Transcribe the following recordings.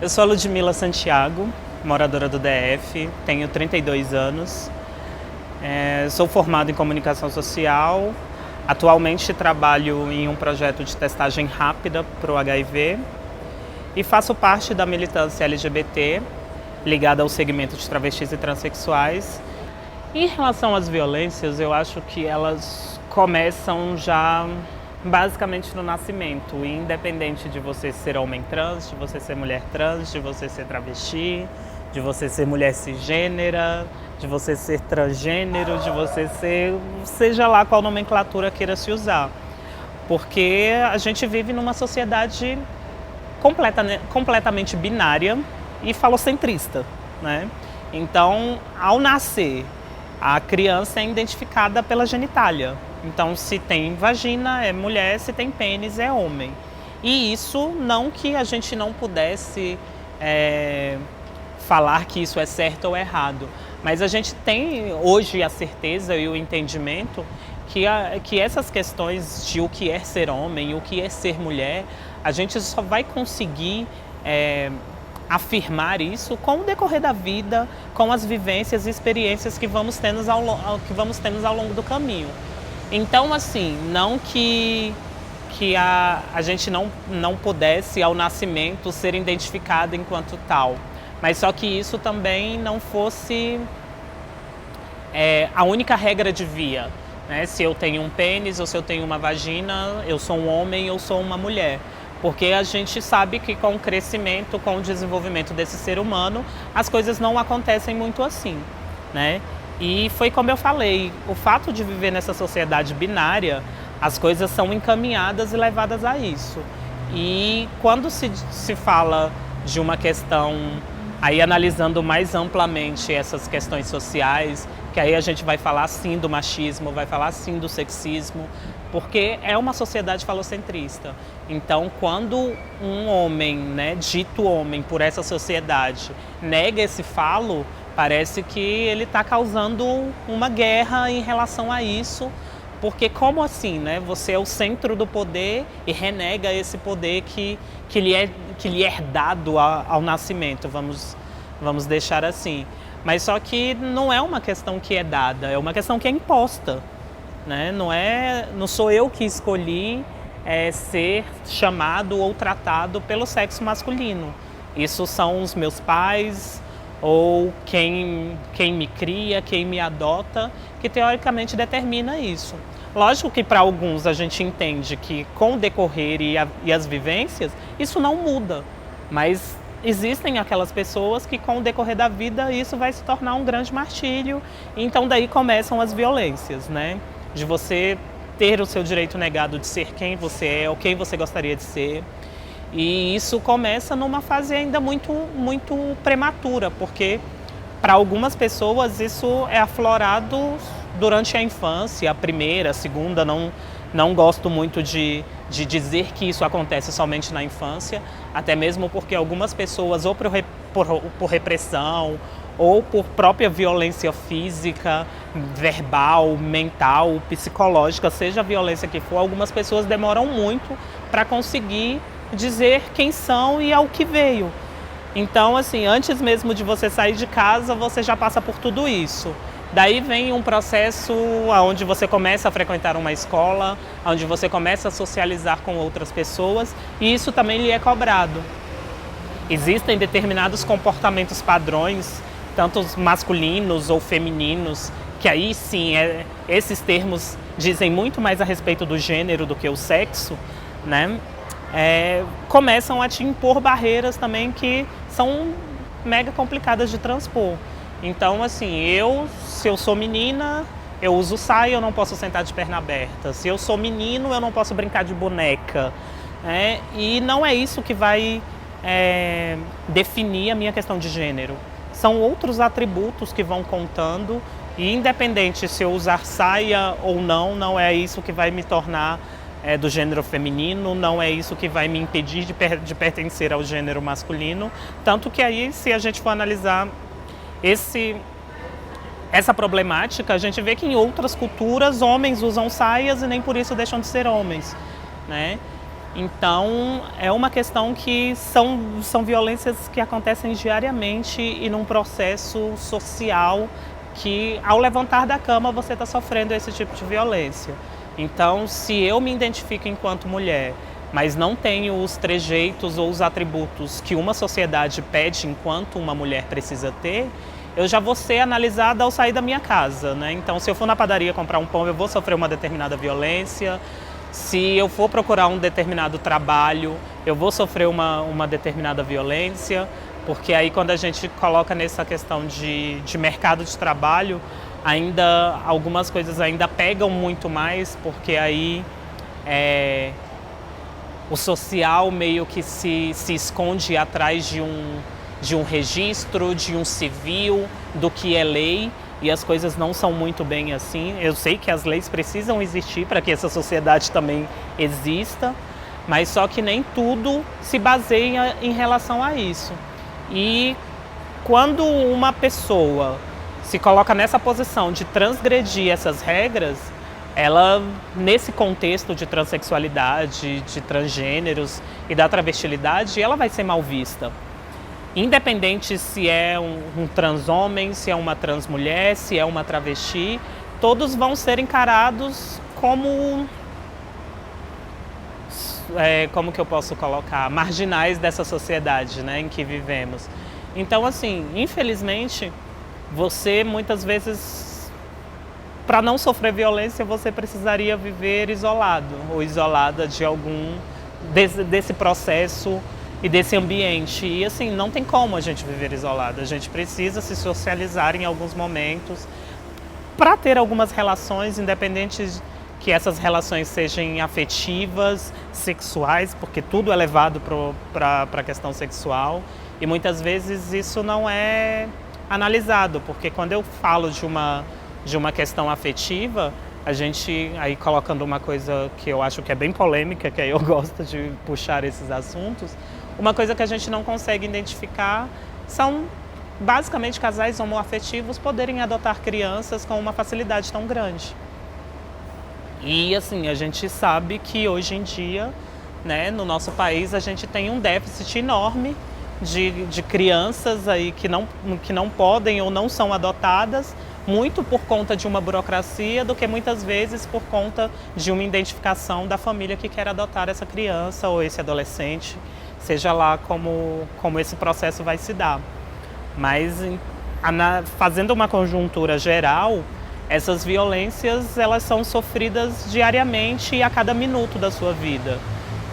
Eu sou a Ludmila Santiago, moradora do DF, tenho 32 anos, sou formado em comunicação social, atualmente trabalho em um projeto de testagem rápida para o HIV e faço parte da militância LGBT ligada ao segmento de travestis e transexuais. Em relação às violências, eu acho que elas começam já basicamente no nascimento, independente de você ser homem trans, de você ser mulher trans, de você ser travesti, de você ser mulher cisgênera, de você ser transgênero, de você ser, seja lá qual nomenclatura queira se usar. Porque a gente vive numa sociedade completamente binária e falocentrista, né? Então, ao nascer, a criança é identificada pela genitália. Então, se tem vagina, é mulher, se tem pênis, é homem. E isso não que a gente não pudesse falar que isso é certo ou errado, mas a gente tem hoje a certeza e o entendimento que essas questões de o que é ser homem e o que é ser mulher, a gente só vai conseguir afirmar isso com o decorrer da vida, com as vivências e experiências que vamos tendo ao longo do caminho. Então, assim, não que a gente não pudesse, ao nascimento, ser identificada enquanto tal, mas só que isso também não fosse a única regra de via, né? Se eu tenho um pênis ou se eu tenho uma vagina, eu sou um homem ou sou uma mulher. Porque a gente sabe que com o crescimento, com o desenvolvimento desse ser humano, as coisas não acontecem muito assim, né? E foi como eu falei, o fato de viver nessa sociedade binária, as coisas são encaminhadas e levadas a isso. E quando se fala de uma questão, aí analisando mais amplamente essas questões sociais, que aí a gente vai falar sim do machismo, vai falar sim do sexismo, porque é uma sociedade falocentrista. Então, quando um homem, né, dito homem por essa sociedade, nega esse falo, parece que ele está causando uma guerra em relação a isso, porque como assim, né? Você é o centro do poder e renega esse poder que lhe é dado ao nascimento, vamos deixar assim. Mas só que não é uma questão que é dada, é uma questão que é imposta, né? Não sou eu que escolhi ser chamado ou tratado pelo sexo masculino. Isso são os meus pais ou quem me cria, quem me adota, que teoricamente determina isso. Lógico que para alguns a gente entende que com o decorrer e as vivências, isso não muda, mas existem aquelas pessoas que com o decorrer da vida isso vai se tornar um grande martírio, então daí começam as violências, né? De você ter o seu direito negado de ser quem você é ou quem você gostaria de ser. E isso começa numa fase ainda muito prematura, porque para algumas pessoas isso é aflorado durante a infância, a primeira, a segunda, não gosto muito de dizer que isso acontece somente na infância, até mesmo porque algumas pessoas, ou por repressão, ou por própria violência física, verbal, mental, psicológica, seja a violência que for, algumas pessoas demoram muito para conseguir dizer quem são e ao que veio. Então, assim, antes mesmo de você sair de casa, você já passa por tudo isso. Daí vem um processo onde você começa a frequentar uma escola, onde você começa a socializar com outras pessoas, e isso também lhe é cobrado. Existem determinados comportamentos padrões, tanto os masculinos ou femininos, que aí sim, esses termos dizem muito mais a respeito do gênero do que o sexo, né? Começam a te impor barreiras também que são mega complicadas de transpor. Então, assim, se eu sou menina, eu uso saia, eu não posso sentar de perna aberta. Se eu sou menino, eu não posso brincar de boneca. E não é isso que vai definir a minha questão de gênero. São outros atributos que vão contando e independente se eu usar saia ou não é isso que vai me tornar do gênero feminino, não é isso que vai me impedir de pertencer ao gênero masculino. Tanto que aí, se a gente for analisar essa problemática, a gente vê que em outras culturas homens usam saias e nem por isso deixam de ser homens, né? Então, é uma questão que são violências que acontecem diariamente e num processo social que, ao levantar da cama, você está sofrendo esse tipo de violência. Então, se eu me identifico enquanto mulher, mas não tenho os trejeitos ou os atributos que uma sociedade pede enquanto uma mulher precisa ter, eu já vou ser analisada ao sair da minha casa, né? Então, se eu for na padaria comprar um pão, eu vou sofrer uma determinada violência. Se eu for procurar um determinado trabalho, eu vou sofrer uma determinada violência, porque aí quando a gente coloca nessa questão de mercado de trabalho, ainda algumas coisas ainda pegam muito mais, porque aí o social meio que se esconde atrás de um registro, de um civil, do que é lei, e as coisas não são muito bem assim. Eu sei que as leis precisam existir para que essa sociedade também exista, mas só que nem tudo se baseia em relação a isso. E quando uma pessoa se coloca nessa posição de transgredir essas regras, ela, nesse contexto de transexualidade, de transgêneros e da travestilidade, ela vai ser mal vista. Independente se é um trans homem, se é uma trans mulher, se é uma travesti, todos vão ser encarados como que eu posso colocar, marginais dessa sociedade, né, em que vivemos. Então, assim, infelizmente, você muitas vezes, para não sofrer violência, você precisaria viver isolado ou isolada de algum desse processo e desse ambiente. E assim, não tem como a gente viver isolado, a gente precisa se socializar em alguns momentos para ter algumas relações, independentes que essas relações sejam afetivas, sexuais, porque tudo é levado para a questão sexual, e muitas vezes isso não é analisado, porque quando eu falo de uma questão afetiva, a gente, aí colocando uma coisa que eu acho que é bem polêmica, que aí eu gosto de puxar esses assuntos, uma coisa que a gente não consegue identificar são basicamente casais homoafetivos poderem adotar crianças com uma facilidade tão grande. E assim, a gente sabe que hoje em dia, né, no nosso país, a gente tem um déficit enorme de crianças aí que não podem ou não são adotadas, muito por conta de uma burocracia do que muitas vezes por conta de uma identificação da família que quer adotar essa criança ou esse adolescente, seja lá como esse processo vai se dar. Mas fazendo uma conjuntura geral, essas violências elas são sofridas diariamente e a cada minuto da sua vida.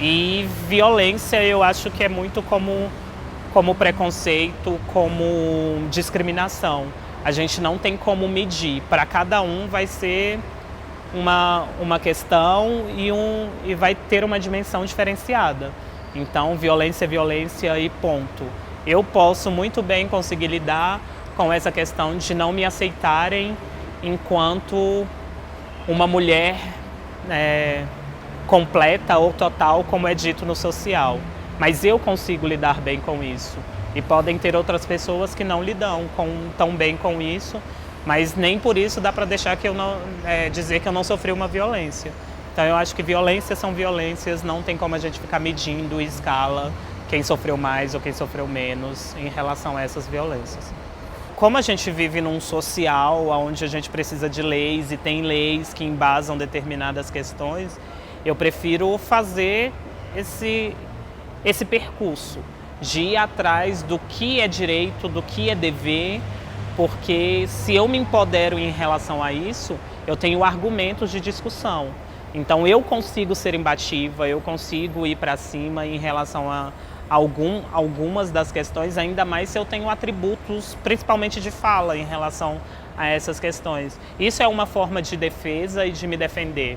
E violência eu acho que é muito como preconceito, como discriminação. A gente não tem como medir, para cada um vai ser uma questão e vai ter uma dimensão diferenciada. Então, violência é violência e ponto. Eu posso muito bem conseguir lidar com essa questão de não me aceitarem enquanto uma mulher completa ou total, como é dito no social. Mas eu consigo lidar bem com isso. E podem ter outras pessoas que não lidam tão bem com isso, mas nem por isso dá para deixar que eu não dizer que eu não sofri uma violência. Então eu acho que violências são violências, não tem como a gente ficar medindo em escala quem sofreu mais ou quem sofreu menos em relação a essas violências. Como a gente vive num social onde a gente precisa de leis e tem leis que embasam determinadas questões, eu prefiro fazer esse percurso de ir atrás do que é direito, do que é dever, porque se eu me empodero em relação a isso, eu tenho argumentos de discussão. Então eu consigo ser imbatível, eu consigo ir para cima em relação a algumas das questões, ainda mais se eu tenho atributos, principalmente de fala, em relação a essas questões. Isso é uma forma de defesa e de me defender.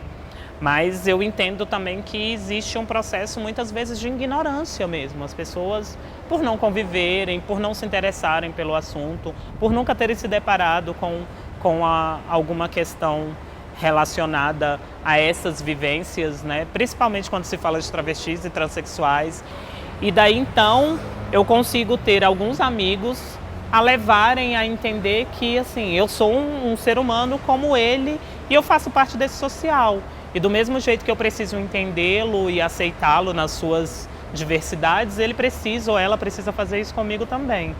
Mas eu entendo também que existe um processo, muitas vezes, de ignorância mesmo. As pessoas, por não conviverem, por não se interessarem pelo assunto, por nunca terem se deparado com alguma questão relacionada a essas vivências, né? Principalmente quando se fala de travestis e transexuais. E daí, então, eu consigo ter alguns amigos a levarem a entender que, assim, eu sou um ser humano como ele e eu faço parte desse social. E do mesmo jeito que eu preciso entendê-lo e aceitá-lo nas suas diversidades, ele precisa ou ela precisa fazer isso comigo também.